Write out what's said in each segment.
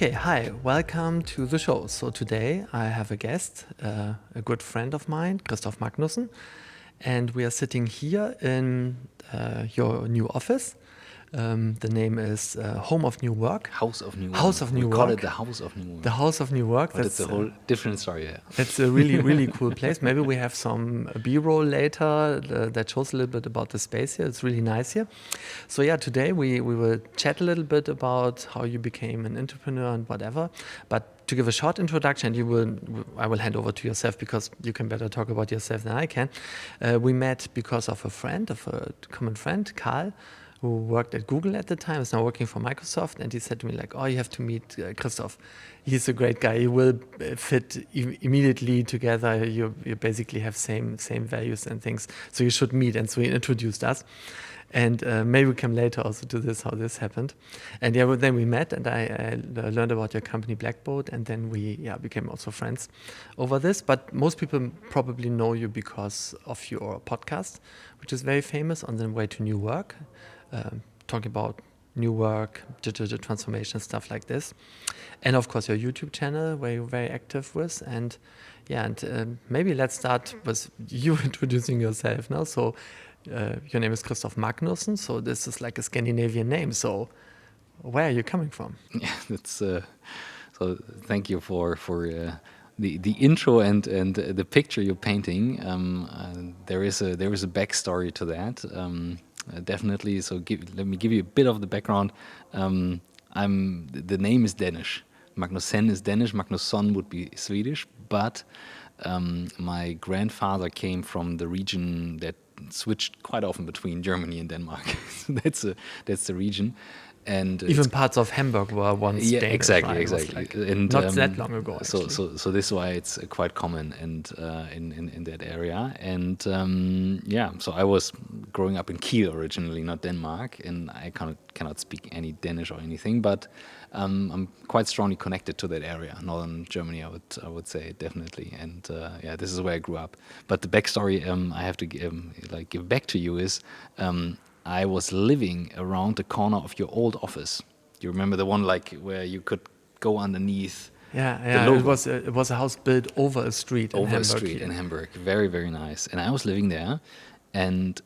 Okay, hi, welcome to the show. So today I have a guest, a good friend of mine, Christoph Magnussen, and we are sitting here in your new office. The name is Home of New Work. House of New Work. House of New We call Work. it the House of New Work. The House of New Work. But it's a whole different story, yeah. It's a really, really cool place. Maybe we have some B-roll later that shows a little bit about the space here. It's really nice here. So yeah, today we will chat a little bit about how you became an entrepreneur and whatever. But to give a short introduction, I will hand over to yourself because you can better talk about yourself than I can. We met because of a common friend, Karl, who worked at Google at the time, is now working for Microsoft, and he said to me like, "Oh, you have to meet Christoph. He's a great guy. You will fit immediately together. You basically have same values and things, so you should meet." And so he introduced us, and maybe we come later also to this how this happened. And yeah, then we met, and I learned about your company Blackboat, and then we became also friends over this. But most people probably know you because of your podcast, which is very famous, On the Way to New Work. Talking about new work, digital transformation, stuff like this. And of course your YouTube channel where you're very active with. And maybe let's start with you introducing yourself now. So your name is Christoph Magnussen, so this is like a Scandinavian name. So where are you coming from? Yeah, that's so thank you for the intro and the picture you're painting. There is a backstory to that. Definitely. So let me give you a bit of the background. The name is Danish. Magnussen is Danish. Magnusson would be Swedish. But my grandfather came from the region that switched quite often between Germany and Denmark. So that's the region. And even parts of Hamburg were once Danish, exactly, right? exactly, Like and not that long ago. Actually. So this is why it's quite common and in that area. And so I was growing up in Kiel originally, not Denmark, and I cannot speak any Danish or anything, but I'm quite strongly connected to that area, northern Germany. I would say definitely, and this is where I grew up. But the backstory I have to give back to you is. I was living around the corner of your old office. You remember the one like where you could go underneath? Yeah. It was a house built over a street. In Hamburg. Very, very nice. And I was living there. And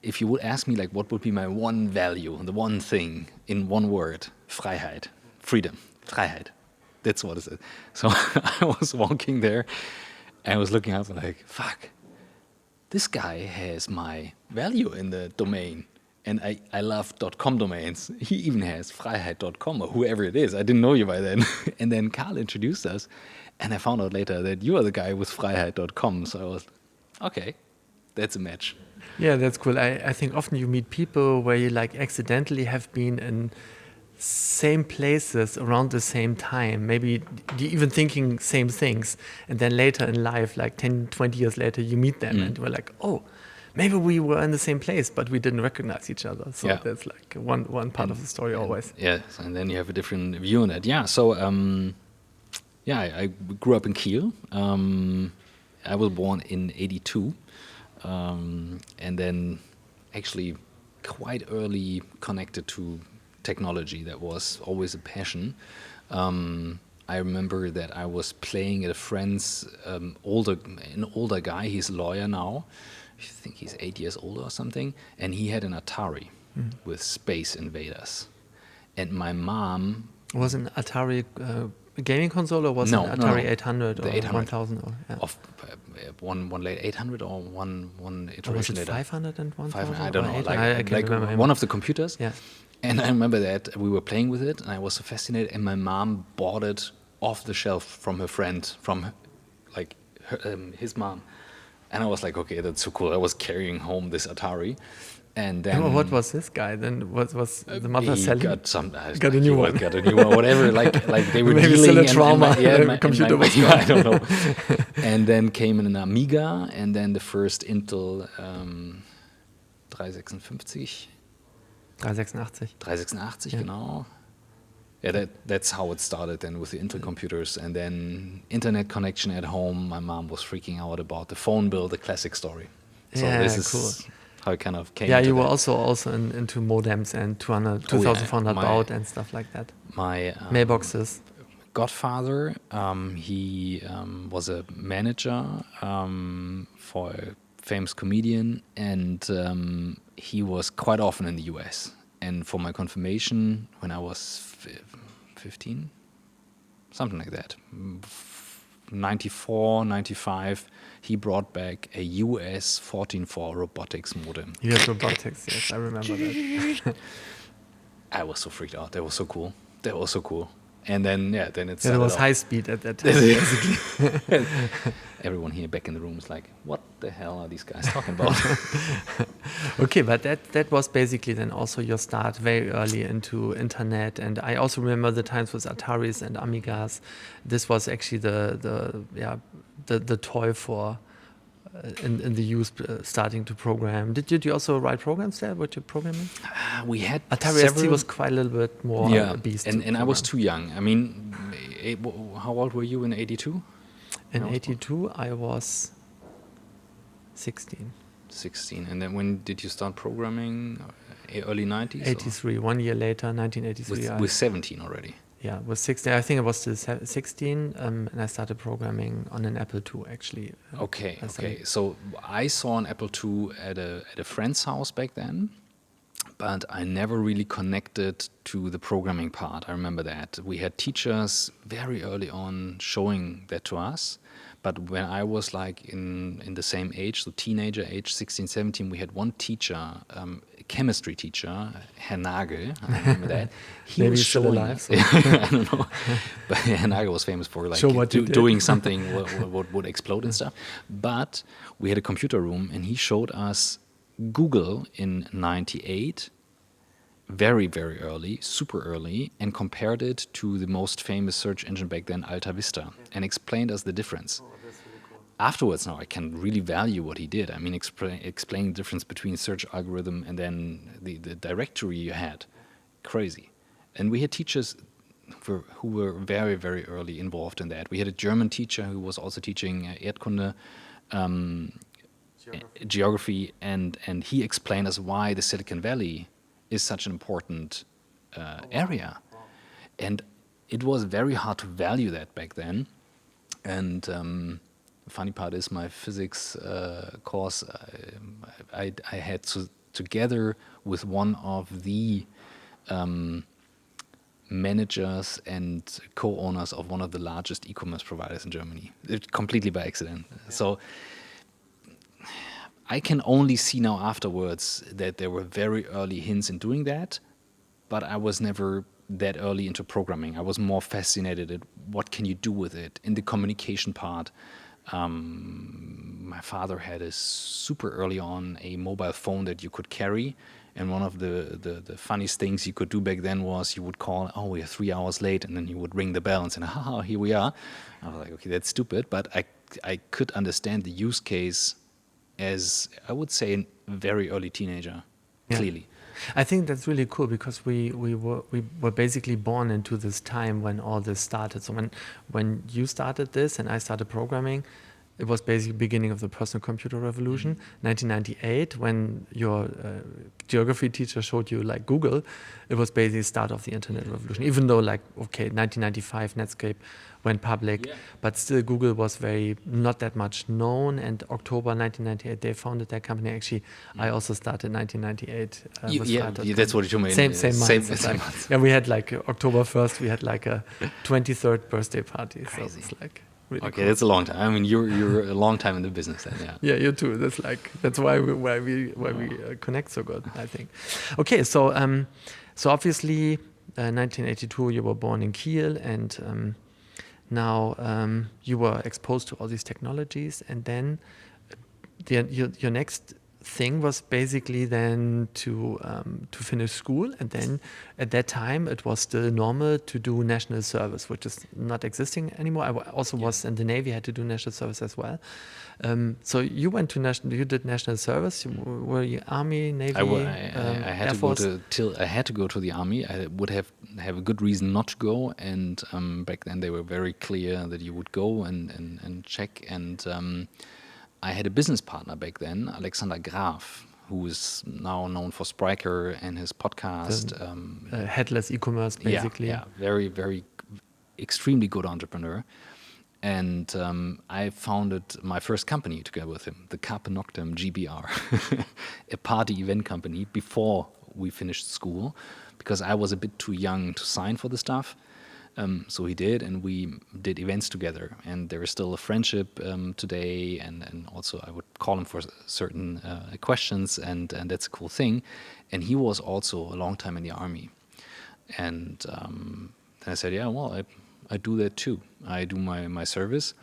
if you would ask me like what would be my one value, the one thing in one word, Freiheit, freedom, Freiheit. That's what it is. So I was walking there and I was looking up and like, fuck. This guy has my value in the domain. And I love .com domains. He even has Freiheit.com or whoever it is. I didn't know you by then. And then Karl introduced us. And I found out later that you are the guy with Freiheit.com. So I was, okay, that's a match. Yeah, that's cool. I think often you meet people where you like accidentally have been in same places around the same time, maybe even thinking same things, and then later in life, like 10, 20 years later, you meet them and you're like, oh, maybe we were in the same place, but we didn't recognize each other. So that's like one part of the story always. Yeah, and then you have a different view on it. Yeah, so I grew up in Kiel. I was born in 82, and then actually quite early connected to technology. That was always a passion. I remember that I was playing at a friend's an older guy. He's a lawyer now. I think he's 8 years older or something. And he had an Atari with Space Invaders. And my mom... Was an Atari a gaming console or was it an Atari 800 or 800. 1000? Or, Of one late 800 or one iteration or was it later? 500 and 1000? I don't know. I can't remember. One of the computers. Yeah. And I remember that we were playing with it, and I was so fascinated. And my mom bought it off the shelf from her friend, his mom. And I was like, okay, that's so cool. I was carrying home this Atari, and then what was this guy? Then was the mother selling? Got a new one. Got a new one, whatever. Like they were maybe dealing. Still a trauma. My computer was gone. I don't know. And then came an Amiga, and then the first Intel 386. 386, genau. Yeah, that's how it started then with the Intel computers, and then internet connection at home. My mom was freaking out about the phone bill, the classic story. So this is cool. how I kind of came. Yeah, into you were that. also into modems and 2400 My- baud and stuff like that. My Mailboxes. godfather, he was a manager for a famous comedian, and he was quite often in the US. And for my confirmation, when I was 15, something like that, 94, 95, he brought back a US 14.4 robotics modem. US robotics, yes, I remember that. I was so freaked out. That was so cool. That was so cool. And then, yeah, then it Yeah, started it was off. high speed at that time, basically. Everyone here back in the room is like, what the hell are these guys talking about? Okay, but that was basically then also your start very early into internet, and I also remember the times with Ataris and Amigas. This was actually the toy for in the youth starting to program. Did you also write programs there? What you programming? We had Atari ST was quite a little bit more a beast. and I was too young. I mean, how old were you in '82? In '82, I was 16. 16. And then when did you start programming? Early 90s? 83, 1 year later, 1983. With 17 already? Yeah, with 16. I think it was still 16, and I started programming on an Apple II, actually. Okay. So I saw an Apple II at a friend's house back then, but I never really connected to the programming part. I remember that. We had teachers very early on showing that to us. But when I was like in the same age, so teenager age, 16, 17, we had one teacher, a chemistry teacher, Herr Nagel, I remember that. He Maybe was he's still showing alive, us. so. I don't know. But Herr Nagel was famous for like Show what you did. doing something what would explode and stuff. But we had a computer room and he showed us Google in 98, very, very early, super early, and compared it to the most famous search engine back then, Alta Vista, and explained us the difference. Afterwards, now I can really value what he did. I mean, explaining the difference between search algorithm and then the directory you had. Crazy. And we had teachers who were very, very early involved in that. We had a German teacher who was also teaching Erdkunde, geography, and he explained us why the Silicon Valley is such an important area. And it was very hard to value that back then. And the funny part is my physics course, I had to, together with one of the managers and co-owners of one of the largest e-commerce providers in Germany, completely by accident. So I can only see now afterwards that there were very early hints in doing that, but I was never that early into programming. I was more fascinated at what can you do with it in the communication part. My father had a super early on a mobile phone that you could carry, and one of the funniest things you could do back then was you would call, oh, we're 3 hours late, and then he would ring the bell and say, haha, here we are. I was like, okay, that's stupid, but I could understand the use case as, I would say, a very early teenager, clearly. I think that's really cool because we were basically born into this time when all this started. So when you started this and I started programming, it was basically the beginning of the personal computer revolution. 1998, when your geography teacher showed you like Google, it was basically the start of the internet revolution. Even though 1995 Netscape went public, but still Google was not that much known. And October 1998, they founded their company. Actually, I also started 1998. That's what you told me. Same month. Yeah, we had October 1st, we had a 23rd birthday party. Crazy. So it's really okay, cool. that's a long time. I mean, you're a long time in the business then, yeah. Yeah, you too. That's why we connect so good, I think. Okay, so obviously, 1982 you were born in Kiel, and now you were exposed to all these technologies, and then your next thing was basically then to finish school, and then at that time it was still normal to do national service, which is not existing anymore. I also was in the Navy, had to do national service as well. So you went to you did national service. Were you Army, Navy, I had Air to Force? I had to go to the Army. I would have a good reason not to go, and back then they were very clear that you would go and check. And I had a business partner back then, Alexander Graf, who is now known for Spriker and his podcast. Headless e-commerce, basically. Yeah, very, very extremely good entrepreneur. And I founded my first company together with him, the Carpe Noctem GBR, a party event company before we finished school, because I was a bit too young to sign for the stuff. So he did, and we did events together. And there is still a friendship today, and also I would call him for certain questions, and that's a cool thing. And he was also a long time in the army. And then I said, yeah, well, I do that too. I do my service.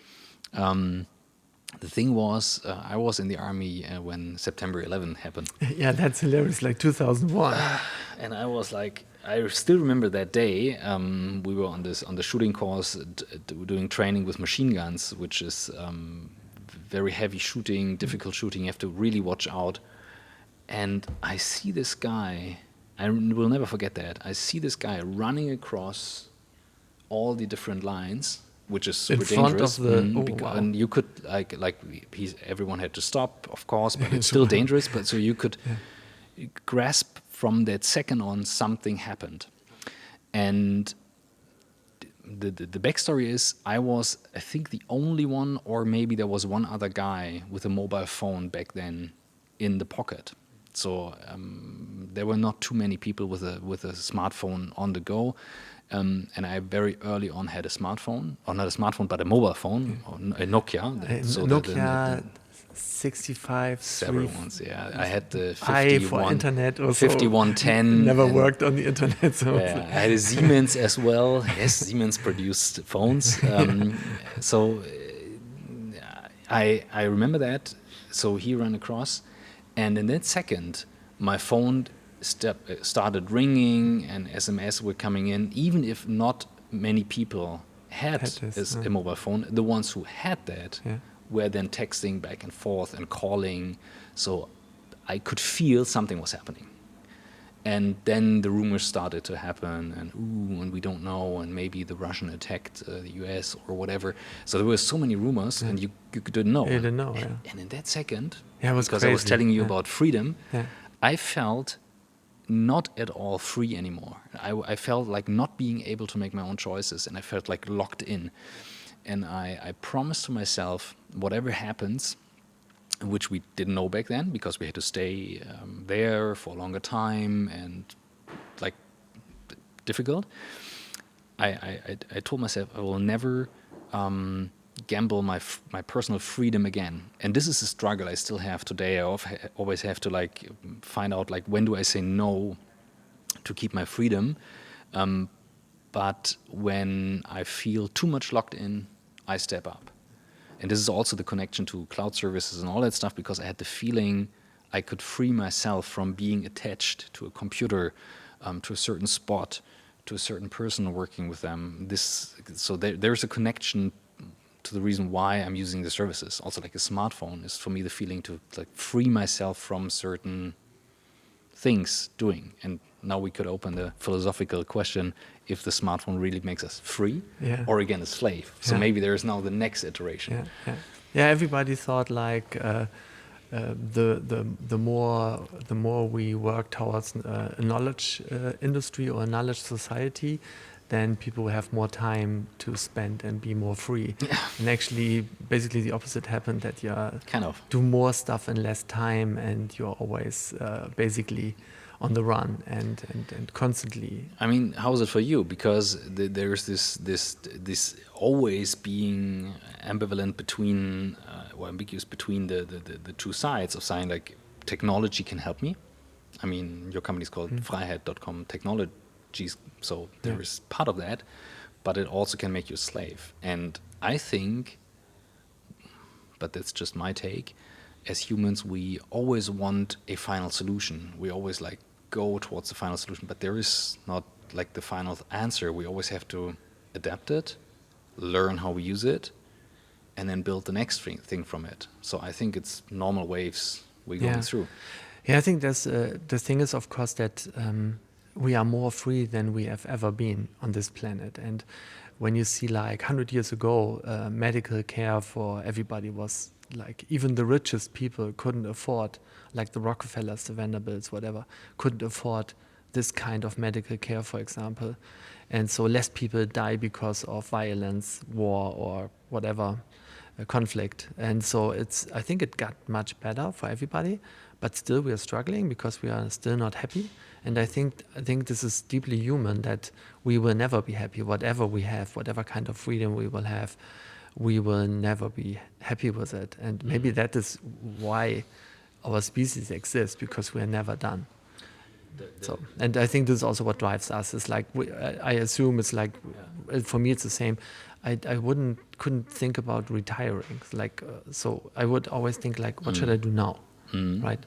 The thing was, I was in the army when September 11 happened. Yeah, that's hilarious, like 2001. And I was like, I still remember that day. We were on the shooting course, doing training with machine guns, which is very heavy shooting, difficult shooting. You have to really watch out. And I see this guy. I will never forget that. I see this guy running across all the different lines, which is super dangerous. Wow. And you could everyone had to stop, of course, but it's still dangerous. But so you could grasp from that second on, something happened. And the backstory is, I was, I think, the only one, or maybe there was one other guy with a mobile phone back then in the pocket. So there were not too many people with a smartphone on the go. And I very early on had a smartphone, or not a smartphone, but a mobile phone, or a Nokia. So Nokia 65. Several ones, yeah. I had the 51 for internet or 5110. Never worked on the internet. So yeah, I had a Siemens as well. Yes, Siemens produced phones. I remember that. So he ran across, and in that second, my phone started ringing and SMS were coming in. Even if not many people had a mobile phone, the ones who had that were then texting back and forth and calling. So I could feel something was happening. And then the rumors started to happen, and we don't know, and maybe the Russian attacked the US or whatever. So there were so many rumors, and you didn't know. You didn't know, And in that second, it was because crazy. I was telling you about freedom, I felt not at all free anymore. I felt like not being able to make my own choices, and I felt like locked in. And I promised to myself, whatever happens, which we didn't know back then because we had to stay there for a longer time and like difficult. I told myself I will never gamble my personal freedom again. And this is a struggle I still have today. I always have to like find out like when do I say no to keep my freedom. But when I feel too much locked in, I step up. And this is also the connection to cloud services and all that stuff, because I had the feeling I could free myself from being attached to a computer, to a certain spot, to a certain person working with them. So there's a connection to the reason why I'm using the services. Also, like a smartphone is for me the feeling to like free myself from certain things doing. And now we could open the philosophical question: if the smartphone really makes us free, or again a slave. So maybe there is now the next iteration. Yeah. Everybody thought like the more we work towards a knowledge industry or a knowledge society, then people will have more time to spend and be more free. And actually, basically the opposite happened, that you do more stuff in less time, and you're always basically on the run and constantly. I mean, how is it for you? Because there's this always being ambivalent between, or ambiguous between the two sides of saying like technology can help me. I mean, your company is called Freiheit.com Technologies, so there is part of that, but it also can make you a slave. And I think, but that's just my take, as humans, we always want a final solution. We always like go towards the final solution, but there is not like the final answer. We always have to adapt it, learn how we use it, and then build the next thing from it. So I think it's normal waves we're going through. Yeah, I think that's the thing is, of course, that we are more free than we have ever been on this planet. And when you see like 100 years ago, medical care for everybody was like even the richest people couldn't afford, like the Rockefellers, the Vanderbilts, whatever, couldn't afford this kind of medical care, for example. And so less people die because of violence, war, or whatever, conflict. And so I think it got much better for everybody, but still we are struggling because we are still not happy. And I think this is deeply human, that we will never be happy. Whatever we have, whatever kind of freedom we will have, we will never be happy with it. And maybe that is why our species exists, because we are never done. So, and I think this is also what drives us. It's like I assume it's like, for me it's the same. I couldn't think about retiring. Like so, I would always think like, what should I do now, right?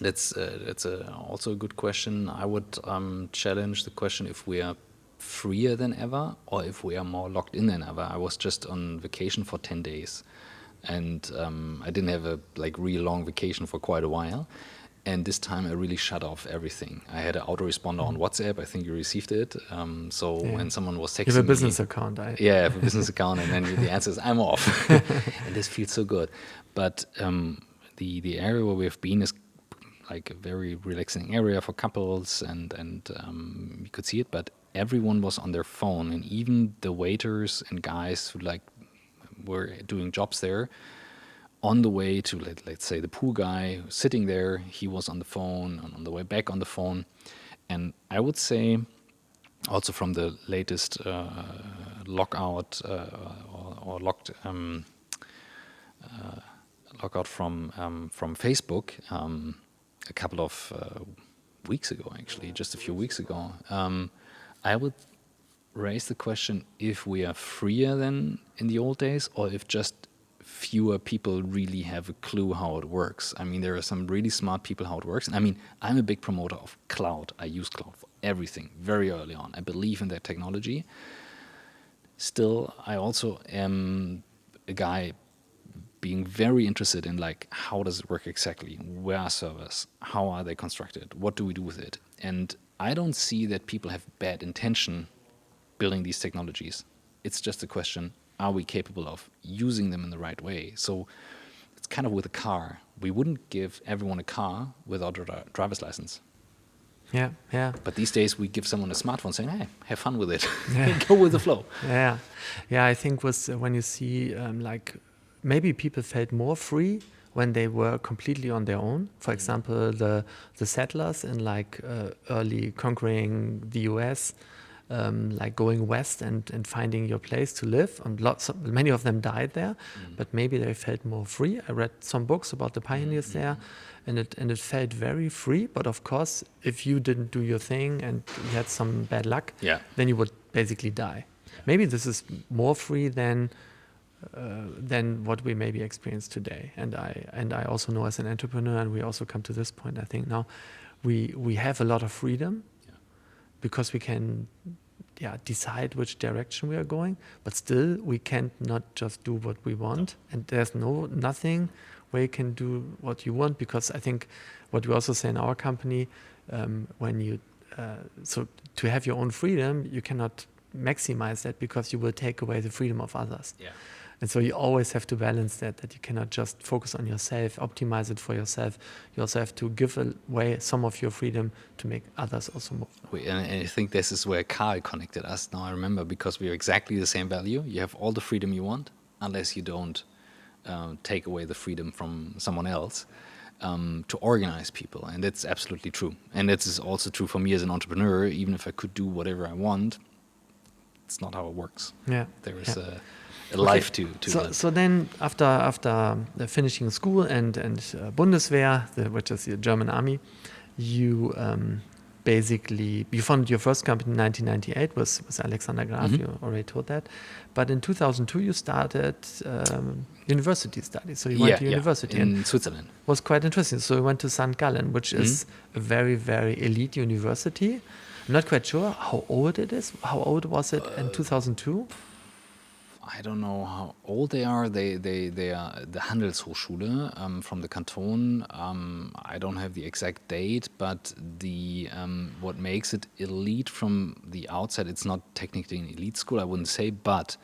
That's also a good question. I would challenge the question if we are freer than ever or if we are more locked in than ever. I was just on vacation for 10 days, and I didn't have a real long vacation for quite a while. And this time I really shut off everything. I had an autoresponder on WhatsApp. I think you received it. So when someone was texting me... You have a business account. Yeah, I have a business account, and then the answer is, I'm off. And this feels so good. But the area where we've been is like a very relaxing area for couples, and you could see it, but everyone was on their phone. And even the waiters and guys who were doing jobs there, on the way to, let's say, the pool guy sitting there, he was on the phone, and on the way back on the phone. And I would say, also from the latest lockout lockout from Facebook a couple of weeks ago, actually, just a few weeks ago, I would raise the question if we are freer than in the old days, or if just fewer people really have a clue how it works. I mean, there are some really smart people how it works. I mean, I'm a big promoter of cloud. I use cloud for everything very early on. I believe in that technology. Still, I also am a guy being very interested in how does it work exactly? Where are servers? How are they constructed? What do we do with it? And I don't see that people have bad intention building these technologies. It's just a question, are we capable of using them in the right way? So it's kind of with a car. We wouldn't give everyone a car without a driver's license. Yeah, yeah. But these days we give someone a smartphone saying, hey, have fun with it. Go with the flow. Yeah. Yeah, I think when you see maybe people felt more free when they were completely on their own. For example, the settlers in early conquering the US, going west and finding your place to live. And many of them died there, but maybe they felt more free. I read some books about the pioneers there, and it felt very free. But of course, if you didn't do your thing and you had some bad luck, then you would basically die. Maybe this is more free than what we maybe experience today. And I also know as an entrepreneur, and we also come to this point, I think now, we have a lot of freedom. Because we can decide which direction we are going, but still we can't not just do what we want, and there's nothing where you can do what you want, because I think what we also say in our company, when you so to have your own freedom, you cannot maximize that because you will take away the freedom of others. And so you always have to balance that you cannot just focus on yourself, optimize it for yourself. You also have to give away some of your freedom to make others also move. And I think this is where Carl connected us. Now I remember, because we are exactly the same value. You have all the freedom you want, unless you don't take away the freedom from someone else to organize people. And that's absolutely true. And that is also true for me as an entrepreneur. Even if I could do whatever I want, it's not how it works. There is a life to live. So then after finishing school and Bundeswehr, which is the German army, you you founded your first company in 1998 with Alexander Graf. You already told that. But in 2002 you started university studies. So you went to university in Switzerland. Was quite interesting. So you went to St. Gallen, which is a very, very elite university. I'm not quite sure how old it is. How old was it in 2002? I don't know how old they are. They are the Handelshochschule from the canton. I don't have the exact date, but the what makes it elite from the outside, it's not technically an elite school, I wouldn't say, but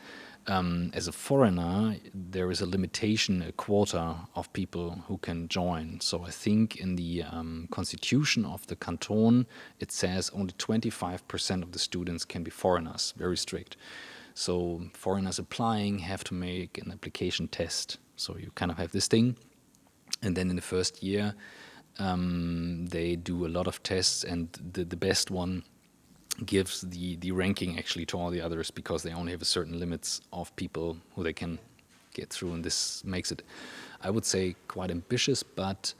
As a foreigner, there is a limitation, a quota of people who can join. So I think in the constitution of the canton, it says only 25% of the students can be foreigners, very strict. So foreigners applying have to make an application test. So you kind of have this thing. And then in the first year, they do a lot of tests, and the best one gives the ranking actually to all the others, because they only have a certain limits of people who they can get through, and this makes it, I would say, quite ambitious. But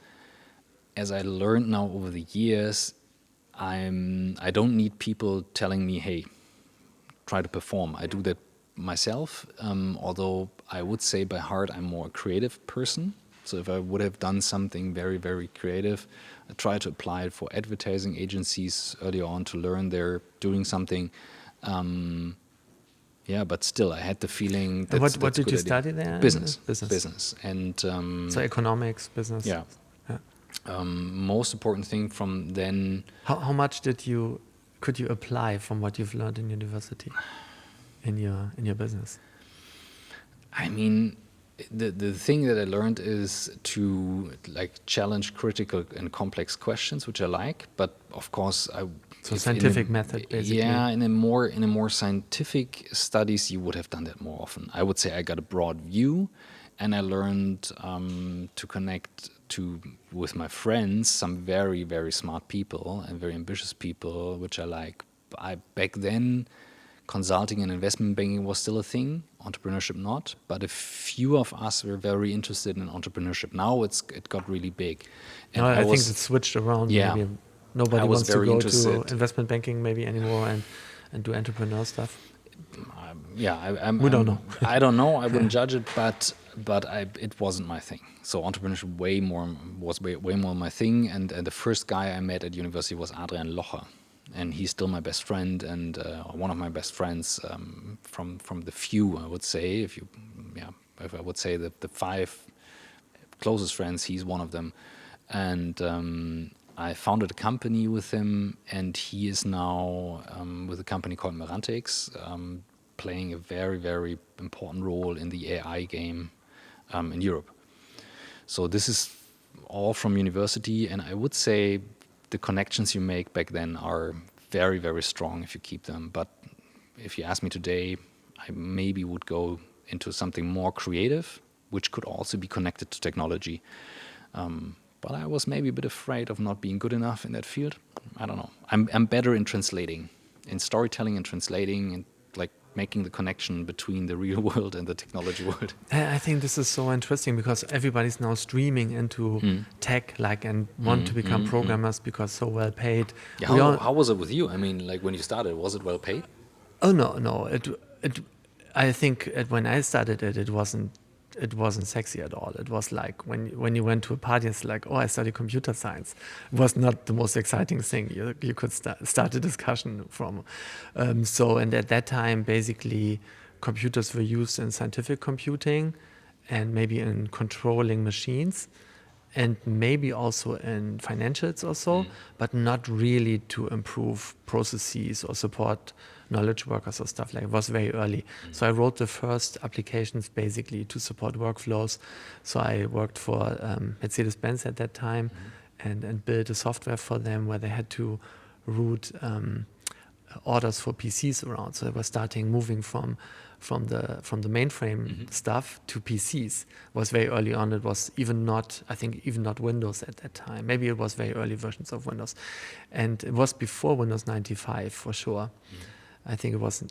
as I learned now over the years, I don't need people telling me, hey, try to perform. I do that myself, although I would say by heart I'm more a creative person. So if I would have done something very, very creative, I tried to apply it for advertising agencies earlier on to learn they're doing something. But still, I had the feeling that. What did you study there? Business. And so economics, business. Yeah. Most important thing from then. How much could you apply from what you've learned in university in your business? I mean, the thing that I learned is to challenge critical and complex questions, which I like. But of course, scientific method, basically. Yeah, in a more scientific studies, you would have done that more often. I would say I got a broad view, and I learned to connect with my friends, some very, very smart people and very ambitious people, which I like. Back then, consulting and investment banking was still a thing, entrepreneurship not, but a few of us were very interested in entrepreneurship. Now it got really big. And I think it switched around. Yeah. Maybe nobody wants to go interested. to investment banking maybe anymore and do entrepreneur stuff. We don't know. I don't know. I wouldn't judge it, but it wasn't my thing. So entrepreneurship was way more my thing. And the first guy I met at university was Adrian Locher. And he's still my best friend, and one of my best friends from the few, I would say. If I would say that the 5 closest friends, he's one of them. And I founded a company with him, and he is now with a company called Merantix, playing a very, very important role in the AI game in Europe. So this is all from university, and I would say the connections you make back then are very, very strong if you keep them. But if you ask me today, I maybe would go into something more creative, which could also be connected to technology. But I was maybe a bit afraid of not being good enough in that field. I don't know. I'm better in translating, in storytelling and translating, and making the connection between the real world and the technology world. I think this is so interesting because everybody's now streaming into tech, and want to become programmers because so well paid. Yeah, how was it with you? I mean, when you started, was it well paid? Oh no. I think when I started it wasn't sexy at all. It was like when you went to a party, it's like, oh, I study computer science. It was not the most exciting thing you could start a discussion from. And at that time, basically, computers were used in scientific computing and maybe in controlling machines and maybe also in financials or so, but not really to improve processes or support knowledge workers or stuff like that. It was very early. So I wrote the first applications basically to support workflows. So I worked for Mercedes-Benz at that time and built a software for them where they had to route orders for PCs around. So they were moving from the mainframe stuff to PCs. It was very early on. It was even not Windows at that time. Maybe it was very early versions of Windows. And it was before Windows 95 for sure. I think it was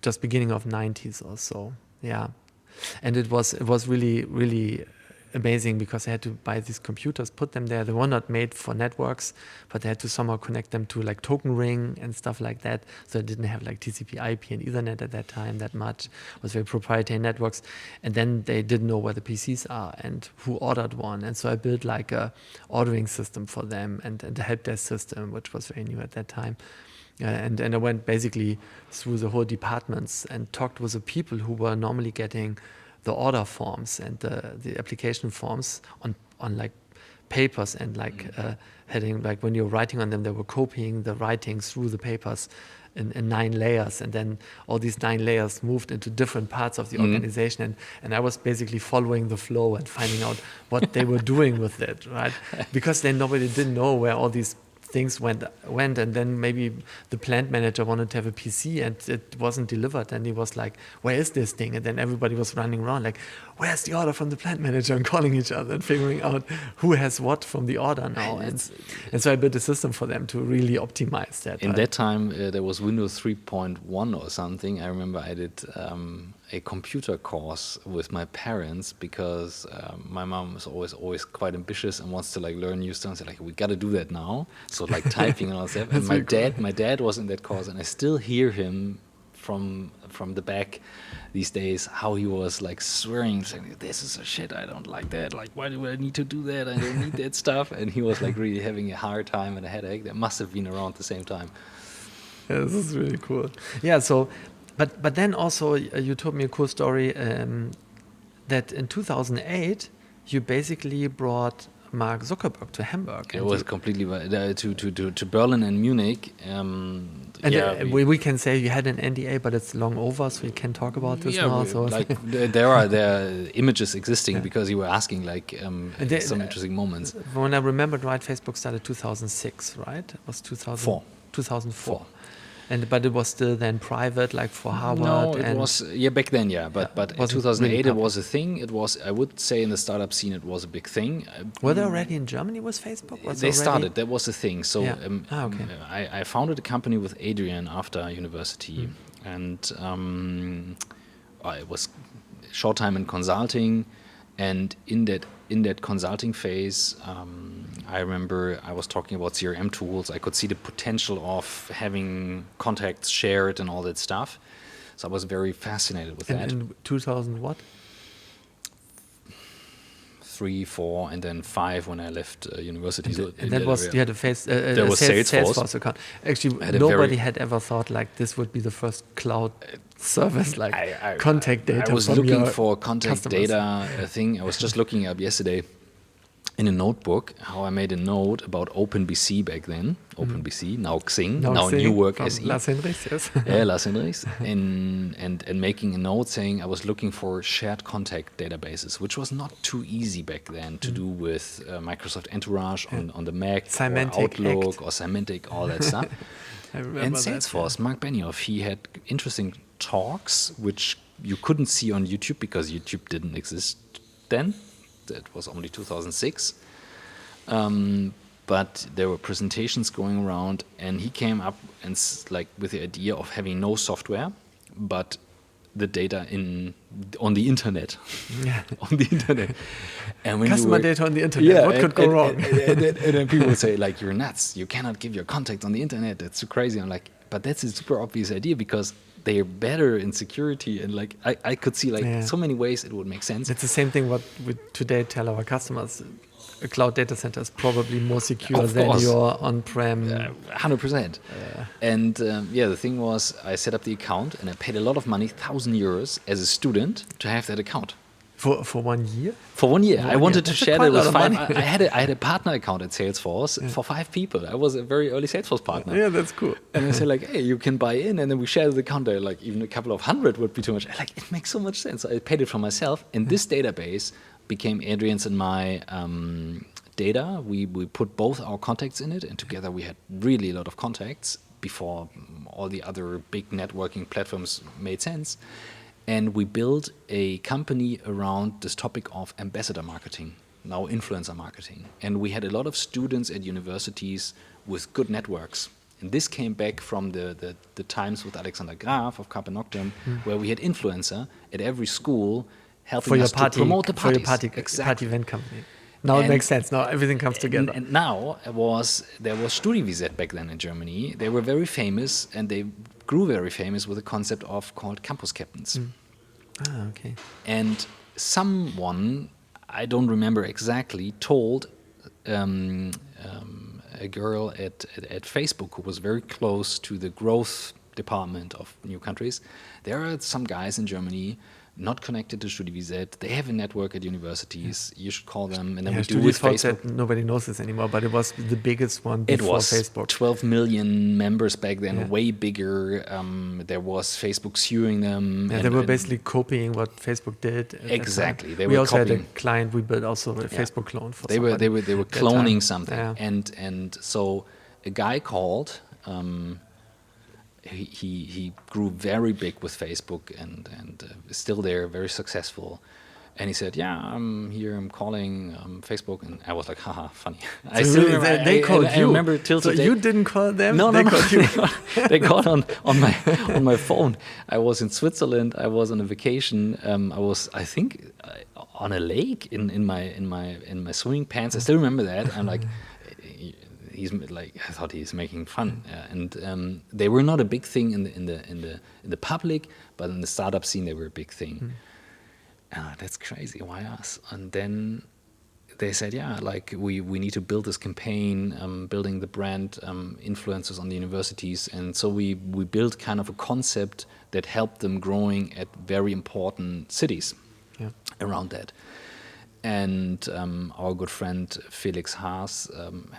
just beginning of 90s or so. Yeah. And it was really, really amazing because I had to buy these computers, put them there. They were not made for networks, but they had to somehow connect them to token ring and stuff like that. So I didn't have TCP IP and Ethernet at that time that much. It was very proprietary networks. And then they didn't know where the PCs are and who ordered one. And so I built a ordering system for them and a help desk system, which was very new at that time. And I went basically through the whole departments and talked with the people who were normally getting the order forms and the application forms on papers and like heading, like when you're writing on them, they were copying the writing through the papers in 9 layers, and then all these 9 layers moved into different parts of the organization, and I was basically following the flow and finding out what they were doing with it, right? Because then nobody didn't know where all these things went, and then maybe the plant manager wanted to have a PC and it wasn't delivered, and he was like, where is this thing? And then everybody was running around like, where's the order from the plant manager, and calling each other and figuring out who has what from the order now. And so I built a system for them to really optimize that. In that time, there was Windows 3.1 or something. I remember I did a computer course with my parents because my mom is always quite ambitious and wants to like learn new stuff. So like, we got to do that now. So like typing and all that stuff. And my dad was in that course, and I still hear him from the back these days, how he was like swearing, saying, "This is a shit, I don't like that. Like, why do I need to do that? I don't need that stuff." And he was like really having a hard time and a headache. That must have been around the same time. Yeah, this is really cool. Yeah, so, but then also you told me a cool story that in 2008 you basically brought Mark Zuckerberg to Hamburg. It was completely to Berlin and Munich. We can say you had an NDA, but it's long over, so we can talk about this now. So like there are images existing because you were asking like some interesting moments. When I remembered right, Facebook started 2006, right? It was 2004. But it was still then private, like for Harvard. No, it was back then, But in 2008 it was a thing. It was, I would say, in the startup scene, it was a big thing. Were they already in Germany with Facebook? They started. That was the thing. So I founded a company with Adrian after university, and I was short time in consulting, and in that consulting phase. I remember I was talking about CRM tools. I could see the potential of having contacts shared and all that stuff. So I was very fascinated with that. In 2000 what? 3, 4, and then 5 when I left university. And that was, you had a Salesforce account. Actually, nobody had ever thought like this would be the first cloud service, like contact data. I was looking for contact data thing. I was just looking up yesterday in a notebook how I made a note about OpenBC back then. OpenBC, now Xing, now New Work SE. Lars Henrichs, yes. Yeah, Lars Henrichs. And making a note saying I was looking for shared contact databases, which was not too easy back then to do with Microsoft Entourage on the Mac, Symantec or Outlook, Act. or Symantec, all that stuff. And Salesforce, Mark Benioff, he had interesting talks, which you couldn't see on YouTube because YouTube didn't exist then. That was only 2006. But there were presentations going around, and he came up and like with the idea of having no software, but the data on the internet. Yeah. On the internet. And when customer data on the internet. What could go wrong? And then people would say, like, you're nuts. You cannot give your contacts on the internet. That's too crazy. I'm like, but that's a super obvious idea because they're better in security, and like I could see like so many ways it would make sense. It's the same thing what we today tell our customers. A cloud data center is probably more secure than your on-prem. 100%. And the thing was, I set up the account and I paid a lot of money, €1,000 as a student to have that account. For 1 year? For 1 year. I wanted to share that with 5. I had a partner account at Salesforce for 5 people. I was a very early Salesforce partner. Yeah, that's cool. And I said like, hey, you can buy in, and then we share the account there. Like even a couple of hundred would be too much. Like it makes so much sense. So I paid it for myself, and this database became Adrian's and my data. We put both our contacts in it, and together we had really a lot of contacts before all the other big networking platforms made sense. And we built a company around this topic of ambassador marketing, now influencer marketing. And we had a lot of students at universities with good networks. And this came back from the times with Alexander Graf of Carpe Noctem, where we had influencer at every school helping us to promote the parties. For your party event company. Now it makes sense. Now everything comes together. And now there was StudiVZ back then in Germany. They were very famous, and they grew very famous with a concept called campus captains. Ah, okay. And someone, I don't remember exactly, told a girl at Facebook who was very close to the growth department of new countries, there are some guys in Germany, not connected to StudiVZ. They have a network at universities. You should call them. And then we do StudiVZ with Facebook. nobody knows this anymore, but it was the biggest one It before was Facebook. 12 million members back then, Yeah. way bigger. There was Facebook suing them. Yeah, and, they were and basically copying what Facebook did. At that Exactly. time. They we were also copying. had a client. We built also a Facebook clone for they were at that cloning time. something, Yeah. and so a guy called. He grew very big with Facebook and is still there, very successful. And he said, "Yeah, I'm here. I'm calling Facebook." And I was like, "Haha, funny." I So still really, remember. they called you. I remember till so today. you didn't call them. No, they no, called you. They called on my phone. I was in Switzerland. I was on a vacation. I was, I think, on a lake in my swimming pants. I still remember that. I'm like, he's like, I thought he's making fun. And they were not a big thing in the public, but in the startup scene they were a big thing. That's crazy. Why us? And then they said, yeah, like we need to build this campaign, building the brand, influencers on the universities. And so we built kind of a concept that helped them growing at very important cities around that. And our good friend Felix Haas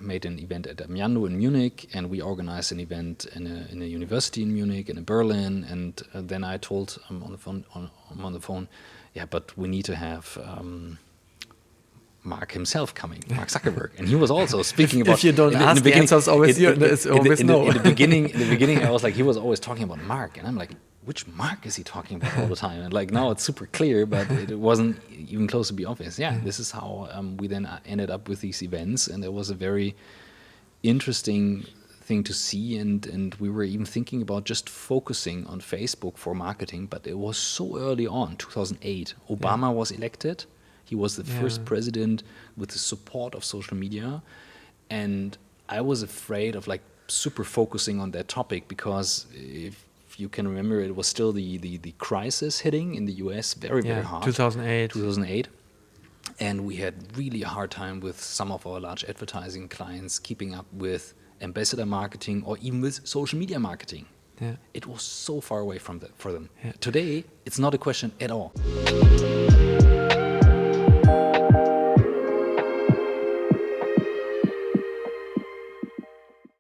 made an event at Amiando in Munich, and we organized an event in a university in Munich and in Berlin. And then I told on the phone, yeah, but we need to have Mark himself coming, Mark Zuckerberg, and he was also speaking about. If you don't ask, the answer is always no. In the beginning, I was like, he was always talking about Mark, and I'm like, which Mark is he talking about all the time? And like now it's super clear, but it wasn't even close to be obvious. Yeah, this is how we then ended up with these events, and it was a very interesting thing to see. And we were even thinking about just focusing on Facebook for marketing, but it was so early on, 2008. Obama was elected. He was the first president with the support of social media, and I was afraid of like super focusing on that topic because if you can remember, it was still the crisis hitting in the US very hard. 2008. And we had really a hard time with some of our large advertising clients keeping up with ambassador marketing or even with social media marketing. Yeah. It was so far away from for them. Yeah. Today, it's not a question at all.